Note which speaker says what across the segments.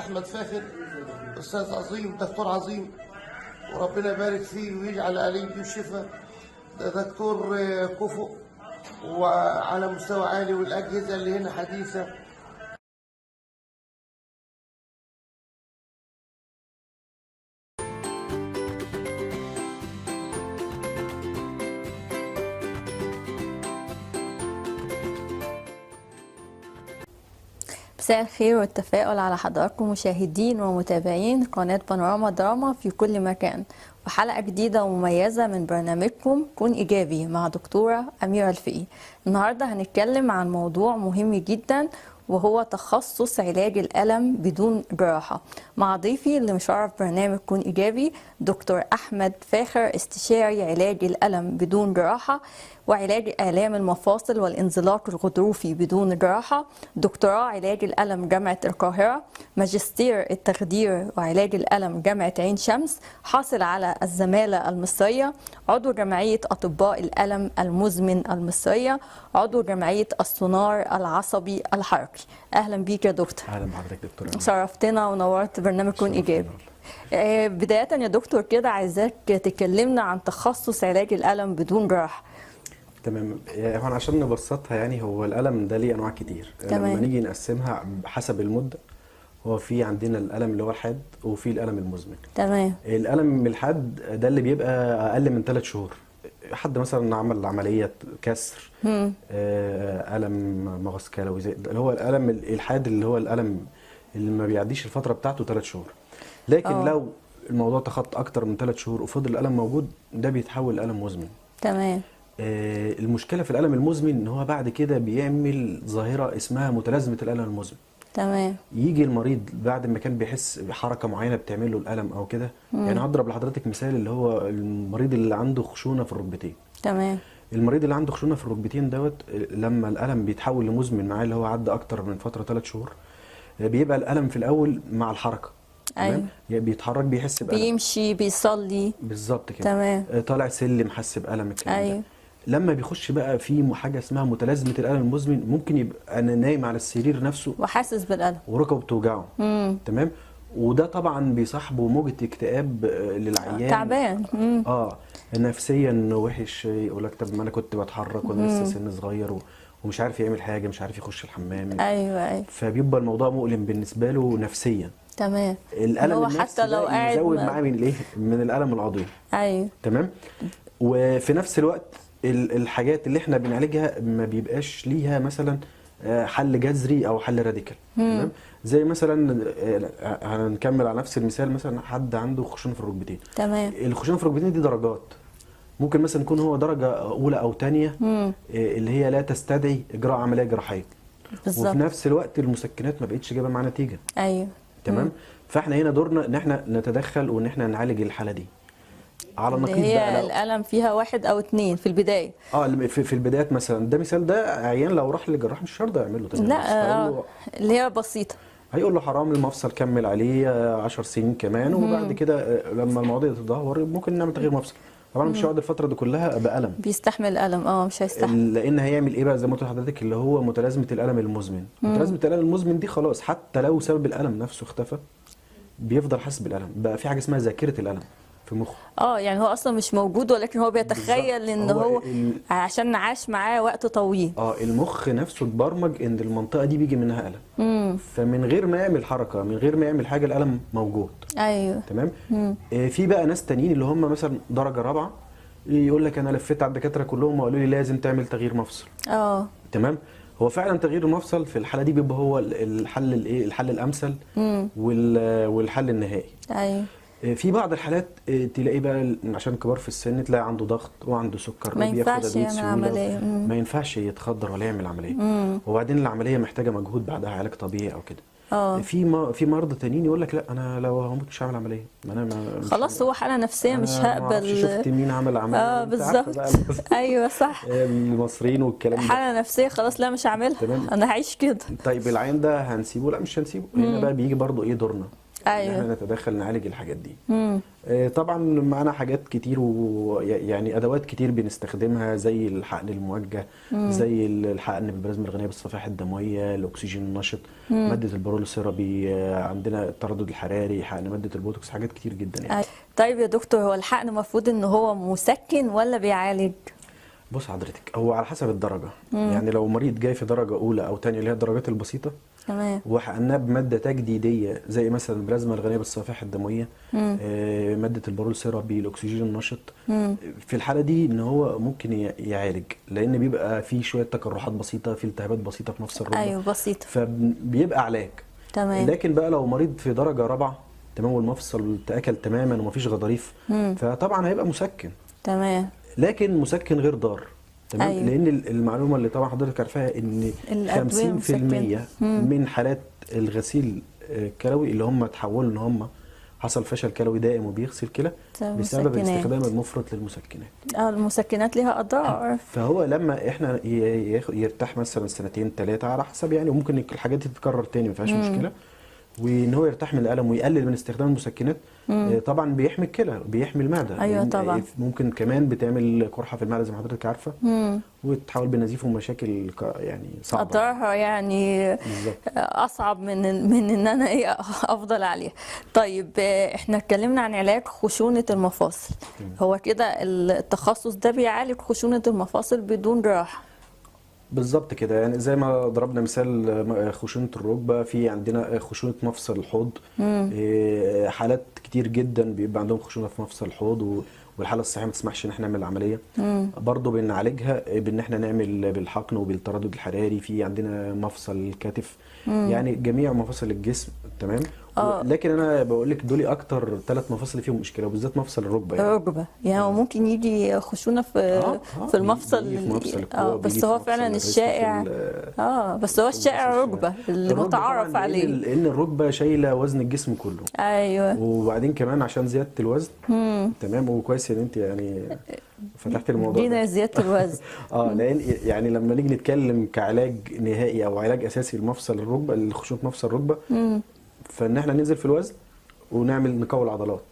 Speaker 1: احمد فاخر، استاذ عظيم، دكتور عظيم، وربنا يبارك فيه ويجعل عليه الشفاء. ده دكتور كفؤ وعلى مستوى عالي، والاجهزه اللي هنا حديثه.
Speaker 2: مساء الخير والتفاؤل على حضراتكم مشاهدين ومتابعين قناة بانوراما دراما في كل مكان، وحلقة جديدة ومميزة من برنامجكم كون إيجابي مع دكتورة أميرة الفقي. النهاردة هنتكلم عن موضوع مهم جدا، وهو تخصص علاج الألم بدون جراحة، مع ضيفي اللي مشرف برنامج كون إيجابي دكتور أحمد فاخر، استشاري علاج الألم بدون جراحة وعلاج آلام المفاصل والانزلاق الغضروفي بدون جراحة، دكتوراه علاج الألم جامعة القاهرة، ماجستير التخدير وعلاج الألم جامعة عين شمس، حاصل على الزمالة المصرية، عضو جمعية أطباء الألم المزمن المصرية، عضو جمعية السونار العصبي الحركي. أهلا بيك يا دكتور.
Speaker 3: اهلا بحضرتك دكتور.
Speaker 2: شرفتنا ونورت برنامج كون إيجابي. بداية يا دكتور كده عايزاك تكلمنا عن تخصص علاج الألم بدون جراحة.
Speaker 3: تمام. هو عشان نبسطها يعني هو الألم ده ليه أنواع كتير.
Speaker 2: تمام.
Speaker 3: لما نيجي نقسمها حسب المدة، هو في عندنا الألم اللي هو الحاد وفي الألم المزمن.
Speaker 2: تمام.
Speaker 3: الألم الحاد ده اللي بيبقى أقل من 3 شهور. حد مثلا عمل عملية كسر، ألم مغص كلوي، اللي هو الألم الحاد اللي هو الألم اللي ما بيعديش الفترة بتاعته 3 شهور. لكن لو الموضوع تخطى أكتر من 3 شهور وفضل الألم موجود، ده بيتحول لألم مزمن.
Speaker 2: تمام.
Speaker 3: المشكلة في الألم المزمن إن هو بعد كده بيعمل ظاهرة اسمها متلازمة الألم المزمن.
Speaker 2: تمام.
Speaker 3: يجي المريض بعد ما كان بيحس بحركة معينة بتعمل له الألم أو كده، يعني هضرب لحضرتك مثال اللي هو المريض اللي عنده خشونة في الركبتين.
Speaker 2: تمام.
Speaker 3: المريض اللي عنده خشونة في الركبتين دوت، لما الألم بيتحول لمزمن معاه اللي هو عدى أكتر من فترة 3 شهور، بيبقى الألم في الأول مع الحركة.
Speaker 2: أيوة.
Speaker 3: يعني بيتحرك بيحس بألم،
Speaker 2: بيمشي بيصلي
Speaker 3: بالظبط كده.
Speaker 2: تمام.
Speaker 3: طالع سلم حس بألم الكلام
Speaker 2: أيوة.
Speaker 3: ده. لما بيخش بقى في حاجه اسمها متلازمه الالم المزمن، ممكن يبقى انا نايم على السرير نفسه
Speaker 2: وحاسس بالألم
Speaker 3: وركبه بتوجعه. تمام. وده طبعا بيصاحبه موجه اكتئاب للعيان،
Speaker 2: تعبان.
Speaker 3: نفسيا وحش. يقول لك طب ما انا كنت بتحرك وانا لسه سن صغير ومش عارف يعمل حاجه، مش عارف يخش الحمام.
Speaker 2: ايوه.
Speaker 3: فبيبقى الموضوع مؤلم بالنسبه له نفسيا.
Speaker 2: تمام.
Speaker 3: الالم
Speaker 2: هو
Speaker 3: النفسي
Speaker 2: حتى لو
Speaker 3: ده
Speaker 2: قاعد
Speaker 3: يزود معاه من الايه، من الالم العضوي.
Speaker 2: ايوه.
Speaker 3: تمام. وفي نفس الوقت الحاجات اللي احنا بنعالجها ما بيبقاش ليها مثلا حل جذري او حل راديكال. تمام. زي مثلا هنكمل على نفس المثال، مثلا حد عنده خشونه في الركبتين.
Speaker 2: تمام.
Speaker 3: الخشونه في الركبتين دي درجات، ممكن مثلا يكون هو درجه اولى او ثانيه، اللي هي لا تستدعي اجراء عمليه جراحيه.
Speaker 2: بالظبط.
Speaker 3: وفي نفس الوقت المسكنات ما بقتش جايبه معانا نتيجه.
Speaker 2: ايوه.
Speaker 3: تمام. فاحنا هنا دورنا ان احنا نتدخل وان احنا نعالج الحاله دي على النقيض
Speaker 2: هي
Speaker 3: بقى.
Speaker 2: الألم فيها 1 أو 2 في البداية.
Speaker 3: في البدايات مثلا، ده مثال، ده عيان لو راح للجراح مش هيرضى يعمل له تاني.
Speaker 2: لا اللي هي بسيطة.
Speaker 3: هيقول له حرام المفصل كمل عليه 10 سنين كمان، وبعد كده لما المواضيع تتدهور ممكن نعمل تغيير مفصل. طبعا مش هيقعد الفتره دي كلها بألم،
Speaker 2: بيستحمل ألم. مش هيستحمل،
Speaker 3: لان هيعمل ايه بقى زي ما قلت لحضرتك اللي هو متلازمه الالم المزمن. متلازمه الالم المزمن دي خلاص حتى لو سبب الالم نفسه اختفى، بيفضل حاسس بالالم. بقى في حاجه اسمها ذاكره الالم في مخه.
Speaker 2: يعني هو اصلا مش موجود، ولكن هو بيتخيل ان هو عشان عاش معاه وقت طويل.
Speaker 3: المخ نفسه اتبرمج ان المنطقه دي بيجي منها الم. فمن غير ما يعمل حركه، من غير ما يعمل حاجه، الالم موجود.
Speaker 2: ايوه.
Speaker 3: تمام. في بقى ناس تانيين اللي هم مثلا درجه رابعه، يقول لك انا لفيت على الدكاتره كلهم وقالوا لي لازم تعمل تغيير مفصل. تمام. هو فعلا تغيير المفصل في الحاله دي بيبقى هو الحل الحل الامثل والحل النهائي.
Speaker 2: ايوه.
Speaker 3: في بعض الحالات تلاقي بقى عشان كبار في السن تلاقي عنده ضغط وعنده سكر،
Speaker 2: ما ينفعش يعمل عمليه،
Speaker 3: ما ينفعش يتخدر ولا يعمل عمليه. وبعدين العمليه محتاجه مجهود بعدها، علاج طبيعي او كده. في مرضى تانيين يقول لك لا انا لو هموت مش هعمل عمليه، ما
Speaker 2: خلاص هو حاله نفسيه مش هقبل.
Speaker 3: شفت مين عمل عمليه؟
Speaker 2: بالظبط. ايوه صح.
Speaker 3: المصريين والكلام ده،
Speaker 2: حاله نفسيه خلاص لا مش هعملها، انا هعيش كده.
Speaker 3: طيب العين ده هنسيبه؟ لا مش هنسيبه. هنا بقى بيجي برضو ايه دورنا،
Speaker 2: أيوة.
Speaker 3: احنا نتدخل نعالج الحاجات دي. طبعا معانا حاجات كتير ويعني ادوات كتير بنستخدمها زي الحقن الموجه، زي الحقن بالبلازما الغنيه بالصفائح الدمويه، الاكسجين النشط، ماده البارول سيرابي، عندنا التردد الحراري، حقن ماده البوتوكس، حاجات كتير جدا يعني.
Speaker 2: أيوة. طيب يا دكتور، هو الحقن المفروض ان هو مسكن ولا بيعالج؟
Speaker 3: بص حضرتك، هو على حسب الدرجه. يعني لو مريض جاي في درجه اولى او ثانيه اللي هي الدرجات البسيطه،
Speaker 2: تمام،
Speaker 3: وحقناه بماده تجديديه زي مثلا البلازما الغنيه بالصفائح الدمويه، ماده البارول سيرابي، الاكسجين النشط، في الحاله دي ان هو ممكن يعالج، لان بيبقى في شويه تقرحات بسيطه، في التهابات بسيطه في نفس الركبه،
Speaker 2: ايوه بسيطه،
Speaker 3: فبيبقى علاج.
Speaker 2: تمام.
Speaker 3: لكن بقى لو مريض في درجه رابعه تمام والمفصل اتاكل تماما ومفيش غضاريف، فطبعا هيبقى مسكن،
Speaker 2: تمام،
Speaker 3: لكن مسكن غير ضار. تمام.
Speaker 2: أيوة.
Speaker 3: لان المعلومه اللي طبعا حضرتك عارفاها ان
Speaker 2: الأدوية
Speaker 3: 50%
Speaker 2: مسكنة.
Speaker 3: من حالات الغسيل الكلوي اللي هم تحولوا ان هم حصل فشل كلوي دائم وبيغسل كلى بسبب
Speaker 2: مسكنات.
Speaker 3: الاستخدام المفرط للمسكنات.
Speaker 2: المسكنات ليها اضرار.
Speaker 3: فهو لما احنا يرتاح مثلا سنتين ثلاثه على حسب يعني، وممكن الحاجات دي تتكرر تاني ما فيهاش مشكله، وان هو يرتاح من الالم ويقلل من استخدام المسكنات، طبعا بيحمي الكلى، بيحمي المعده.
Speaker 2: ايوه طبعا.
Speaker 3: ممكن كمان بتعمل قرحه في المعده زي ما حضرتك عارفه، وتحول بنزيف ومشاكل يعني صعبه.
Speaker 2: اضرارها يعني
Speaker 3: بالظبط.
Speaker 2: اصعب من ان انا افضل عليها. طيب احنا اتكلمنا عن علاج خشونه المفاصل. هو كده التخصص ده بيعالج خشونه المفاصل بدون جراحه؟
Speaker 3: بالظبط كده، يعني زي ما ضربنا مثال خشونة الركبة، في عندنا خشونة مفصل الحوض. حالات كتير جدا بيبقى عندهم خشونة في مفصل الحوض والحالة الصحية ما تسمحش ان احنا نعمل عملية. برضه بنعالجها بان احنا نعمل بالحقن وبالتردد الحراري. في عندنا مفصل الكتف، يعني جميع مفاصل الجسم. تمام. لكن انا بقول لك دول اكتر 3 مفاصل فيهم مشكله، وبالذات مفصل الركبه. يعني
Speaker 2: الركبه يعني هو ممكن يجي خشونه في المفصل.
Speaker 3: في مفصل الكوع،
Speaker 2: بس هو فعلا الشائع. بس هو الشائع الركبه اللي متعارف عليه،
Speaker 3: لان الركبه شايله وزن الجسم كله.
Speaker 2: ايوه.
Speaker 3: وبعدين كمان عشان زياده الوزن. تمام. وكويس ان انت يعني فتحت الموضوع
Speaker 2: دينا
Speaker 3: ده.
Speaker 2: زياده الوزن.
Speaker 3: لان يعني لما نيجي نتكلم كعلاج نهائي او علاج اساسي لمفصل الركبه، لخشونه مفصل الركبه، فان احنا ننزل في الوزن ونعمل نقوي العضلات.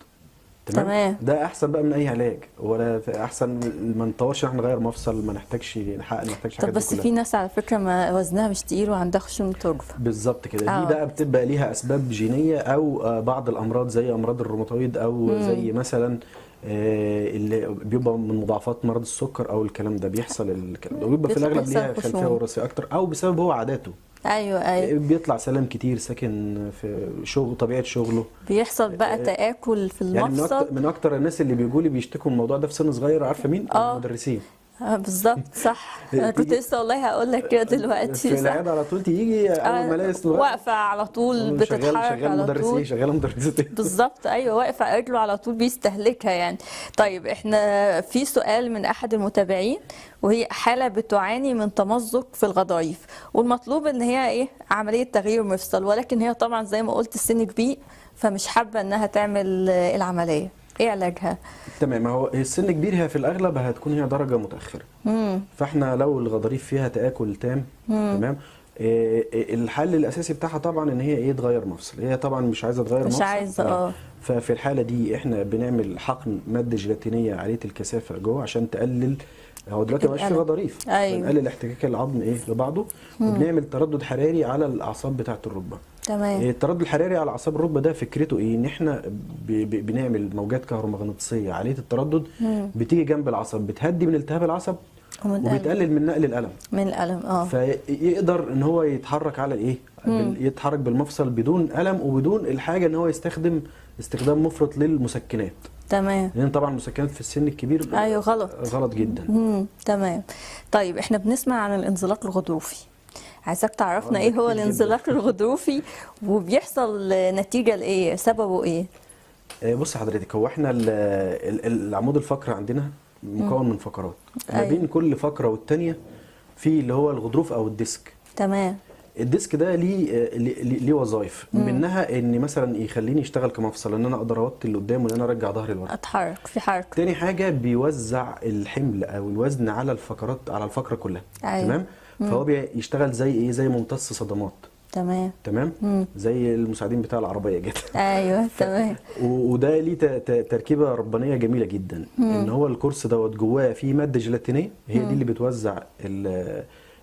Speaker 3: تمام. ده احسن بقى من اي علاج، ولا احسن ما نطورش احنا نغير مفصل، ما نحتاجش نحقق، ما نحتاجش حاجات.
Speaker 2: طب بس في ناس على فكره ما وزنها مش تقيل وعندها خشونه ركبه.
Speaker 3: بالظبط كده. دي بقى بتبقى ليها اسباب جينيه او بعض الامراض زي امراض الروماتويد، او زي مثلا اللي بيبقى من مضاعفات مرض السكر او الكلام ده، بيحصل الكلام ده، وبيبقى في الاغلب ليها خلفيه وراثيه اكتر، او بسبب هو عاداته.
Speaker 2: ايوه
Speaker 3: بيطلع سلام كتير، ساكن في شغل، طبيعه شغله
Speaker 2: بيحصل بقى تآكل في المفصل.
Speaker 3: يعني من اكتر الناس اللي بيجوا لي بيشتكوا من الموضوع ده في سن صغير. عارفه مين؟ المدرسين.
Speaker 2: بالظبط صح. انا كنت لسه والله هقول لك كده دلوقتي.
Speaker 3: في العياده على طول تيجي اول ما الاقي
Speaker 2: واقفه على طول بتتحرك على طول.
Speaker 3: شغاله مدرستين.
Speaker 2: بالظبط ايوه، واقفه رجله على طول بيستهلكها يعني. طيب احنا في سؤال من احد المتابعين، وهي حاله بتعاني من تمزق في الغضاريف، والمطلوب ان هي عمليه تغيير مفصل، ولكن هي طبعا زي ما قلت السن كبير، فمش حابه انها تعمل العمليه. ايه علاجها؟
Speaker 3: تمام. هو السن كبير، هي في الاغلب هتكون هي درجه متاخره. فاحنا لو الغضاريف فيها تاكل تام، تمام، الحل الاساسي بتاعها طبعا ان هي تغير مفصل. هي طبعا مش عايزه تغير مفصل،
Speaker 2: مش عايزه.
Speaker 3: ففي الحاله دي احنا بنعمل حقن ماده جيلاتينيه عاليه الكثافه جوه عشان تقلل. هو دلوقتي مبقاش في غضاريف، نقلل احتكاك العظم لبعضه، وبنعمل تردد حراري على الاعصاب بتاعه الركبه.
Speaker 2: تمام.
Speaker 3: التردد الحراري على اعصاب الركبه ده فكرته ايه؟ ان احنا بنعمل موجات كهرومغناطيسيه عاليه التردد بتيجي جنب العصب، بتهدي من التهاب العصب وبتقلل من نقل الالم.
Speaker 2: من الالم
Speaker 3: فيقدر ان هو يتحرك على الايه؟ يتحرك بالمفصل بدون الم وبدون الحاجه ان هو يستخدم استخدام مفرط للمسكنات.
Speaker 2: تمام.
Speaker 3: لان طبعا المسكنات في السن الكبير غلط جدا.
Speaker 2: تمام. طيب احنا بنسمع عن الانزلاق الغضروفي، عايزاك تعرفنا ايه هو الانزلاق الغضروفي، وبيحصل نتيجه لايه؟ سببه ايه؟
Speaker 3: بص حضرتك، هو احنا العمود الفقري عندنا مكون من فقرات، ما بين كل فقره والثانيه في اللي هو الغضروف او الديسك.
Speaker 2: تمام.
Speaker 3: الديسك ده ليه وظائف، منها ان مثلا يخليني اشتغل كمفصل، ان انا اقدر اوطي اللي قدام وان انا ارجع ظهري لورا،
Speaker 2: اتحرك في حركه.
Speaker 3: تاني حاجه بيوزع الحمل او الوزن على الفقرات، على الفقره كلها. تمام. فهو بيشتغل زي زي ممتص صدمات. تمام زي المساعدين بتاع العربيه كده.
Speaker 2: ايوه تمام.
Speaker 3: وده ليه تركيبه ربانيه جميله جدا. ان هو الكورس دوت جواه فيه ماده جيلاتينيه، هي دي اللي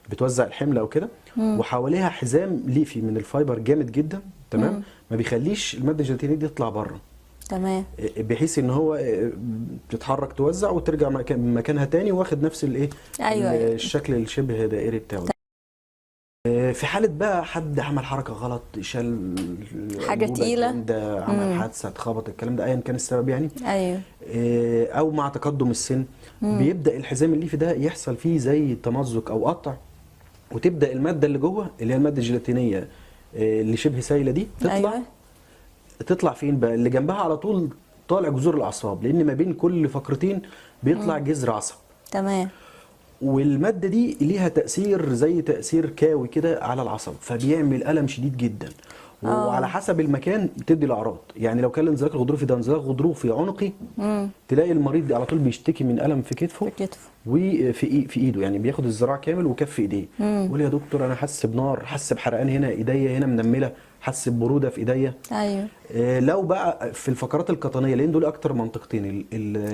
Speaker 3: بتوزع الحمل او كده، وحواليها حزام ليفي من الفايبر جامد جدا. تمام. ما بيخليش الماده الجيلاتينيه دي تطلع بره.
Speaker 2: تمام.
Speaker 3: بحيث ان هو بتتحرك توزع وترجع مكانها تاني، واخد نفس الايه،
Speaker 2: أيوة.
Speaker 3: الشكل الشبه دائري بتاعه. في حالة بقى حد عمل حركة غلط، شال
Speaker 2: حاجة تقيلة،
Speaker 3: ده عمل حادثة، اتخبط، الكلام ده ايا كان السبب يعني.
Speaker 2: ايوه.
Speaker 3: او مع تقدم السن بيبدأ الحزام الليفي ده يحصل فيه زي تمزق او قطع، وتبدأ المادة اللي جوه اللي هي المادة الجيلاتينية اللي شبه سايلة دي تطلع.
Speaker 2: أيوة.
Speaker 3: تطلع فين بقى؟ اللي جنبها على طول طالع جذور الاعصاب، لان ما بين كل فقرتين بيطلع جذر عصب.
Speaker 2: تمام.
Speaker 3: والماده دي ليها تاثير زي تاثير كاوي كده على العصب، فبيعمل الم شديد جدا. وعلى حسب المكان بتدي الاعراض. يعني لو كان الانزلاق الغضروفي ده انزلاق غضروفي عنقي، تلاقي المريض على طول بيشتكي من الم في كتفه وفي ايده، يعني بياخد الذراع كامل وكف ايديه. يقول يا دكتور انا حاسس بنار، حاسس بحرقان هنا، ايديا هنا منمله، حاسس ببروده في ايديا.
Speaker 2: ايوه.
Speaker 3: لو بقى في الفقرات القطنيه، لان دول اكتر منطقتين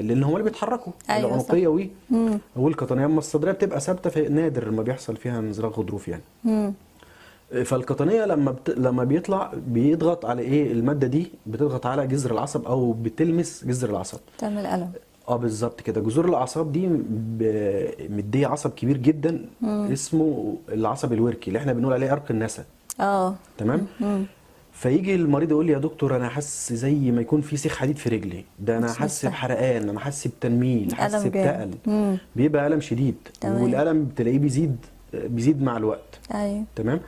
Speaker 3: لان هم اللي بيتحركوا.
Speaker 2: أيوة
Speaker 3: العنقيه والقطنيه. اما الصدريه بتبقى ثابته، فنادر ما بيحصل فيها انزلاق غضروفي يعني. فالقطنيه لما بيطلع بيضغط على ايه؟ الماده دي بتضغط على جذر العصب او بتلمس جذر العصب،
Speaker 2: تعمل الم.
Speaker 3: بالظبط كده. جذور الاعصاب دي مديه عصب كبير جدا اسمه العصب الوركي، اللي احنا بنقول عليه عرق النسا. تمام. فيجي المريض يقول لي يا دكتور انا حاسس زي ما يكون في سيخ حديد في رجلي، ده انا حاسس بحرقان، انا حاسس بتنميل، حاسس بتقل. بيبقى الم شديد.
Speaker 2: تمام.
Speaker 3: والالم بتلاقيه بيزيد مع الوقت.
Speaker 2: ايوه.
Speaker 3: تمام.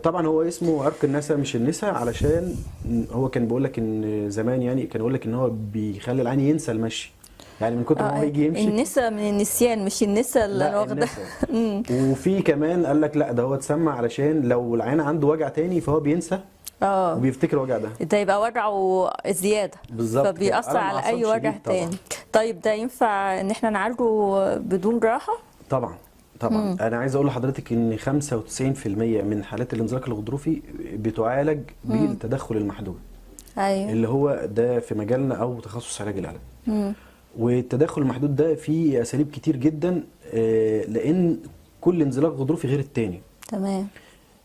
Speaker 3: طبعا هو اسمه عرق النسا مش النسا، علشان هو كان بيقول لك ان زمان، يعني كان يقول لك ان هو بيخلي العين ينسى المشي، يعني من كتر ما هو يجي يمشي.
Speaker 2: النسا من النسيان، مش النسا اللي انا واخده.
Speaker 3: وفي كمان قال لك لا، ده هو اتسمى علشان لو العين عنده وجع تاني فهو بينسى وبيفتكر الوجع ده
Speaker 2: يبقى وجعه زياده
Speaker 3: بالظبط،
Speaker 2: فبيأثر على اي وجع تاني. طيب ده ينفع ان احنا نعالجه بدون جراحه؟
Speaker 3: طبعا. انا عايز اقول لحضرتك ان 95% من حالات الانزلاق الغضروفي بتعالج بالتدخل المحدود.
Speaker 2: ايوه.
Speaker 3: اللي هو ده في مجالنا او تخصص علاج الالم. والتدخل المحدود ده فيه اساليب كتير جدا، لان كل انزلاق غضروفي غير التاني.
Speaker 2: تمام.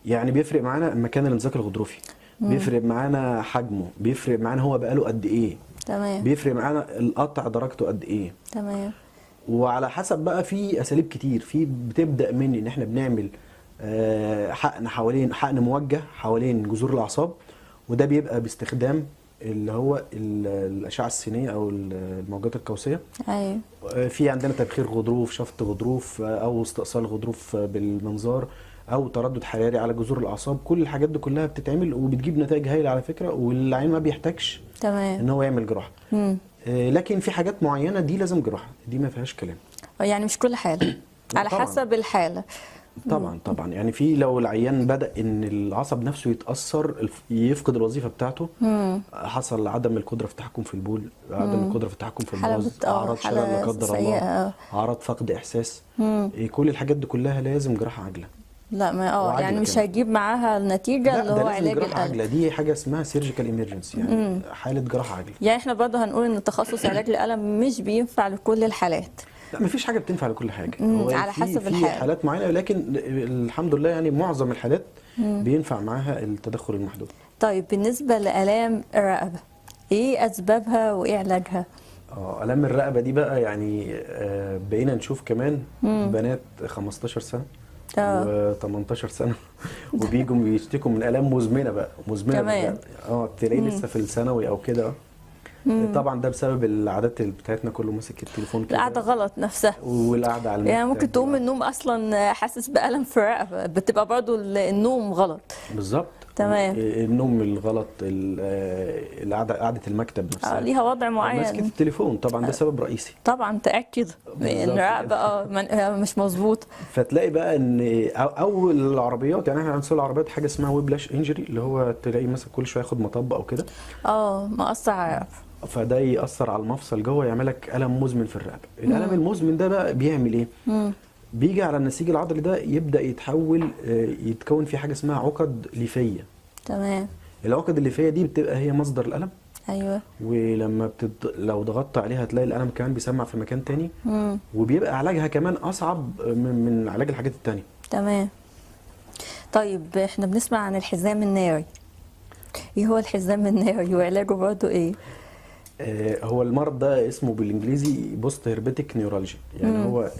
Speaker 3: يعني بيفرق معانا مكان الانزلاق الغضروفي، بيفرق معانا حجمه، بيفرق معانا هو بقاله قد ايه.
Speaker 2: تمام.
Speaker 3: بيفرق معانا القطع درجته قد ايه.
Speaker 2: تمام.
Speaker 3: وعلى حسب بقى في اساليب كتير. في بتبدا من ان احنا بنعمل حقن موجه حوالين جذور الاعصاب، وده بيبقى باستخدام اللي هو الاشعه السينيه او الموجات القوسيه.
Speaker 2: ايوه.
Speaker 3: في عندنا تبخير غضروف، شفط غضروف، او استئصال غضروف بالمنظار، او تردد حراري على جذور الاعصاب. كل الحاجات دي كلها بتتعمل وبتجيب نتائج هايله على فكره، والعين ما بيحتاجش
Speaker 2: تمام
Speaker 3: ان هو يعمل جراحه. لكن في حاجات معينه دي لازم جراحه، دي ما فيهاش كلام.
Speaker 2: يعني مش كل حاله على
Speaker 3: طبعاً.
Speaker 2: حسب الحاله.
Speaker 3: طبعا يعني في لو العيان بدأ ان العصب نفسه يتأثر، يفقد الوظيفة بتاعته، حصل عدم القدرة في التحكم في البول، عدم القدرة في التحكم في البراز، اعراض شلل لا قدر الله، اعراض فقد احساس، كل الحاجات دي كلها لازم جراحة عاجلة.
Speaker 2: لا ما يعني مش هيجيب معاها النتيجه اللي هو علاج
Speaker 3: جراحة عاجلة. دي حاجة اسمها سيرجيكال ايمرجنسي، يعني حالة جراحة عاجلة.
Speaker 2: يعني احنا برضه هنقول ان تخصص علاج الألم مش بينفع لكل الحالات.
Speaker 3: لا مفيش حاجه بتنفع لكل حاجه،
Speaker 2: على حسب الحاله.
Speaker 3: في حالات معينه، لكن الحمد لله يعني معظم الحالات بينفع معاها التدخل المحدود.
Speaker 2: طيب بالنسبه لآلام الرقبه، ايه اسبابها وايه علاجها؟
Speaker 3: آلام الرقبه دي بقى يعني بقينا نشوف كمان بنات 15 سنه و18 سنه وبيجوا بيشتكوا من آلام مزمنه بقى،
Speaker 2: كمان
Speaker 3: تلاقيه لسه في الثانوي او كده. طبعا ده بسبب العادات بتاعتنا، كله ماسك التليفون كده،
Speaker 2: القعده غلط نفسها،
Speaker 3: والقعده على المكتب.
Speaker 2: يعني ممكن تقوم من النوم اصلا حاسس بألم في الرقبه، بتبقى برضو النوم غلط.
Speaker 3: بالظبط.
Speaker 2: تمام.
Speaker 3: النوم الغلط، قعده المكتب نفسها
Speaker 2: ليها وضع معين،
Speaker 3: ماسكه التليفون، طبعا ده سبب رئيسي.
Speaker 2: طبعا تاكد ان الرقبه مش مظبوط.
Speaker 3: فتلاقي بقى ان او العربيات، يعني احنا عندنا العربيات حاجه اسمها ويبلاش انجري، اللي هو تلاقي مثلا كل شويه ياخد مطب او كده،
Speaker 2: مأثر على الرقبه،
Speaker 3: فده يأثر على المفصل جوه، يعمل لك ألم مزمن في الرقبه. الألم المزمن ده بقى بيعمل ايه؟ بيجي على النسيج العضلي ده يبدا يتحول، يتكون فيه حاجه اسمها عقد ليفيه.
Speaker 2: تمام.
Speaker 3: العقد الليفيه دي بتبقى هي مصدر الالم.
Speaker 2: ايوه.
Speaker 3: ولما لو ضغطت عليها هتلاقي الالم كمان بيسمع في مكان تاني. وبيبقى علاجها كمان اصعب من علاج الحاجات التانية.
Speaker 2: تمام. طيب احنا بنسمع عن الحزام الناري، ايه هو الحزام الناري وعلاجه برضه ايه؟
Speaker 3: هو المرض ده اسمه بالانجليزي بوست هيربيتيك نيورالجيا، يعني هو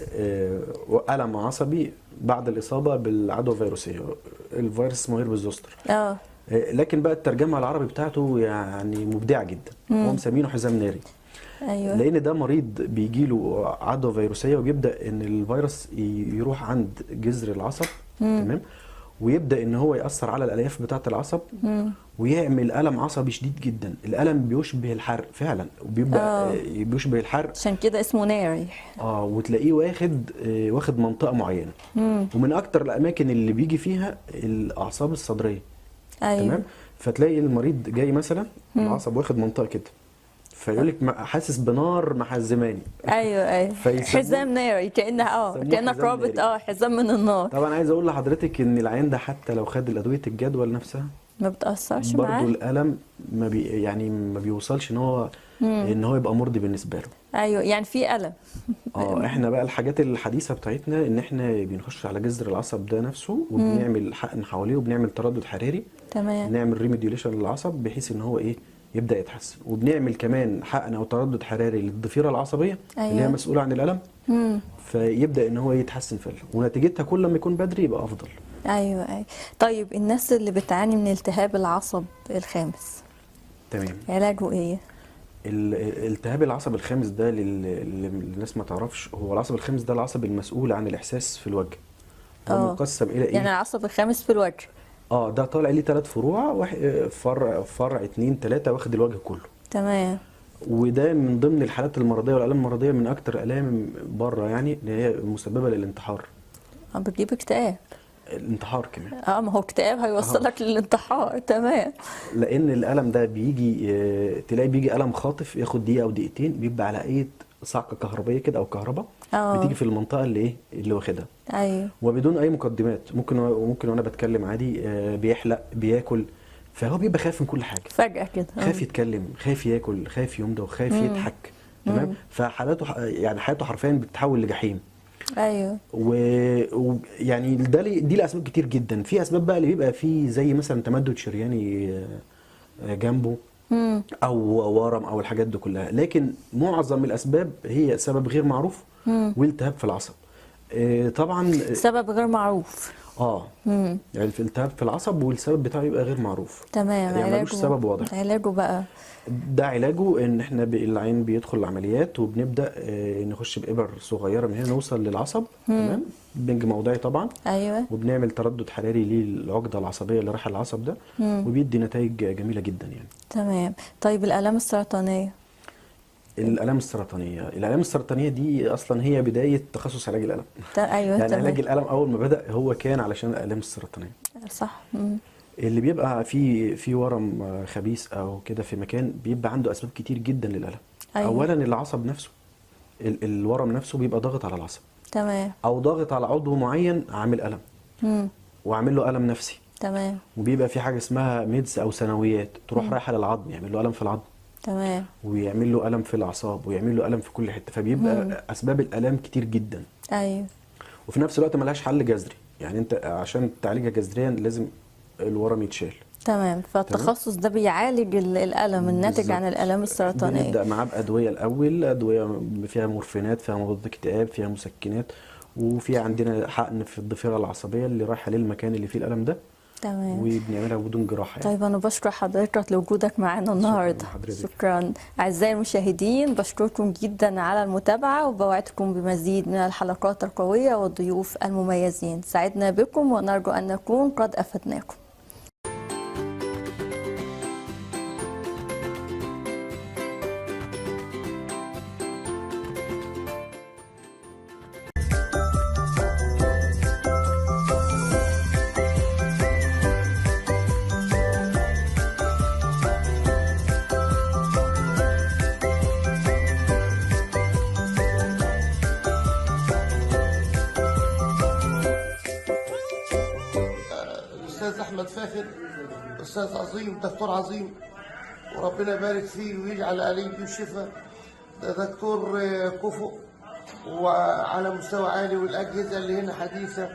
Speaker 3: الم عصبي بعد الاصابه بالعدوى الفيروسيه، الفيروس اسمه هيربس زوستر. لكن بقى الترجمه العربي بتاعته يعني مبدعه جدا، هو مسمينه حزام ناري.
Speaker 2: ايوه.
Speaker 3: لان ده مريض بيجي له عدوى فيروسيه، وبيبدا ان الفيروس يروح عند جذر العصب. تمام. ويبدا ان هو ياثر على الالياف بتاعه العصب، ويعمل الم عصبي شديد جدا. الالم بيشبه الحرق فعلا، وبيبقى بيشبه الحرق،
Speaker 2: عشان كده اسمه ناري.
Speaker 3: وتلاقيه واخد منطقه معينه. ومن اكتر الاماكن اللي بيجي فيها الاعصاب الصدريه.
Speaker 2: ايوه.
Speaker 3: تمام. فتلاقي المريض جاي مثلا العصب واخد منطقه كده، فيقول لك حاسس بنار محزماني.
Speaker 2: ايوه حزام ناري، كانك رابط حزام من النار.
Speaker 3: طبعا عايز اقول لحضرتك ان العيان ده حتى لو خد الادويه الجدول نفسها
Speaker 2: ما بتاثرش معاه،
Speaker 3: برضه الالم ما بيوصلش ان هو يبقى مرضي بالنسبه له.
Speaker 2: ايوه، يعني في الم.
Speaker 3: احنا بقى الحاجات الحديثه بتاعتنا ان احنا بنخش على جذر العصب ده نفسه، وبنعمل حقن حواليه، وبنعمل تردد حراري.
Speaker 2: تمام.
Speaker 3: بنعمل ريميديوليشن للعصب بحيث ان هو يبدا يتحسن. وبنعمل كمان حقن او تردد حراري للضفيره العصبيه.
Speaker 2: أيوة.
Speaker 3: اللي هي مسؤوله عن الالم. فيبدا ان هو يتحسن فعلا، ونتيجتها كل ما يكون بدري يبقى افضل.
Speaker 2: ايوه. طيب الناس اللي بتعاني من التهاب العصب الخامس،
Speaker 3: تمام،
Speaker 2: علاجه ايه؟
Speaker 3: التهاب العصب الخامس ده للناس ما تعرفش، هو العصب الخامس ده العصب المسؤول عن الاحساس في الوجه. هو مقسم الى ايه؟
Speaker 2: يعني العصب الخامس في الوجه.
Speaker 3: ده طالع ليه 3 فروع، فرع 2 3 واخد الوجه كله.
Speaker 2: تمام.
Speaker 3: وده من ضمن الحالات المرضيه والالام المرضيه، من اكتر الالام بره يعني اللي هي مسببه للانتحار.
Speaker 2: بتجيب اكتئاب.
Speaker 3: الانتحار كمان.
Speaker 2: ما هو اكتئاب هيوصلك للانتحار. تمام.
Speaker 3: لان الالم ده تلاقي بيجي الم خاطف ياخد دقيقه او دقيقتين، بيبقى على اي صعقه كهربائيه كده او كهرباء بتيجي في المنطقه اللي واخدها.
Speaker 2: ايوه. وبدون
Speaker 3: اي مقدمات، ممكن وانا بتكلم عادي بيحلق، بياكل، فهو بيبقى خايف من كل حاجه
Speaker 2: فجاه كده.
Speaker 3: خايف يتكلم، خايف ياكل، خايف يمضغ، خايف يضحك. تمام. فحالاته يعني حياته حرفيا بتتحول لجحيم.
Speaker 2: ايوه.
Speaker 3: ويعني دي لاسباب كتير جدا. في اسباب بقى اللي بيبقى فيه زي مثلا تمدد شرياني جنبه، او ورم او الحاجات دي كلها، لكن معظم الاسباب هي سبب غير معروف والتهاب في العصب. طبعا
Speaker 2: سبب غير معروف.
Speaker 3: يعني في التهاب في العصب والسبب بتاعه يبقى غير معروف.
Speaker 2: تمام.
Speaker 3: يعني ملوش سبب واضح.
Speaker 2: علاجه بقى
Speaker 3: ده علاجه ان احنا العين بيدخل العمليات، وبنبدا نخش بابر صغيره من هنا نوصل للعصب. تمام. بنج موضعي طبعا.
Speaker 2: ايوه.
Speaker 3: وبنعمل تردد حراري للعقده العصبيه اللي رايحه العصب ده. وبيدي نتائج جميله جدا يعني.
Speaker 2: تمام. طيب الالام السرطانيه؟
Speaker 3: الالام السرطانيه دي اصلا هي بدايه تخصص علاج الالم.
Speaker 2: ايوه.
Speaker 3: يعني علاج الالم اول ما بدا هو كان علشان الالام السرطانيه.
Speaker 2: صح.
Speaker 3: اللي بيبقى في ورم خبيث او كده في مكان، بيبقى عنده اسباب كتير جدا للالم. أيوة. اولا العصب نفسه، الورم نفسه بيبقى ضاغط على العصب.
Speaker 2: تمام.
Speaker 3: او ضاغط على عضو معين عامل الم. وعامل له الم نفسي.
Speaker 2: تمام.
Speaker 3: وبيبقى في حاجه اسمها ميدز او ثانويات تروح رايحه للعظم، يعمل له الم في العظم.
Speaker 2: تمام.
Speaker 3: ويعمل له الم في الاعصاب، ويعمل له الم في كل حته، فبيبقى اسباب الالام كتير جدا.
Speaker 2: ايوه.
Speaker 3: وفي نفس الوقت ملهاش حل جذري، يعني انت عشان تعالجها جذريا لازم الورم يتشال.
Speaker 2: تمام. فالتخصص ده بيعالج الالم الناتج عن الالام السرطانيه.
Speaker 3: بنبدا معاه بادويه الاول، ادويه فيها مورفينات، فيها مضادات اكتئاب، فيها مسكنات، وفي عندنا حقن في الضفيره العصبيه اللي رايحه للمكان اللي فيه الالم ده.
Speaker 2: تمام.
Speaker 3: وبنعملها بدون جراحه يعني.
Speaker 2: طيب انا بشكر حضرتك لوجودك معانا النهارده. شكرا. اعزائي المشاهدين، بشكركم جدا على المتابعه، وبوعدكم بمزيد من الحلقات القويه والضيوف المميزين. سعدنا بكم ونرجو ان نكون قد افدناكم.
Speaker 1: الاستاذ احمد فاخر، استاذ عظيم، دكتور عظيم، وربنا يبارك فيه ويجعل عليه يديه الشفاء. ده دكتور كفؤ وعلى مستوى عالي، والاجهزه اللي هنا حديثه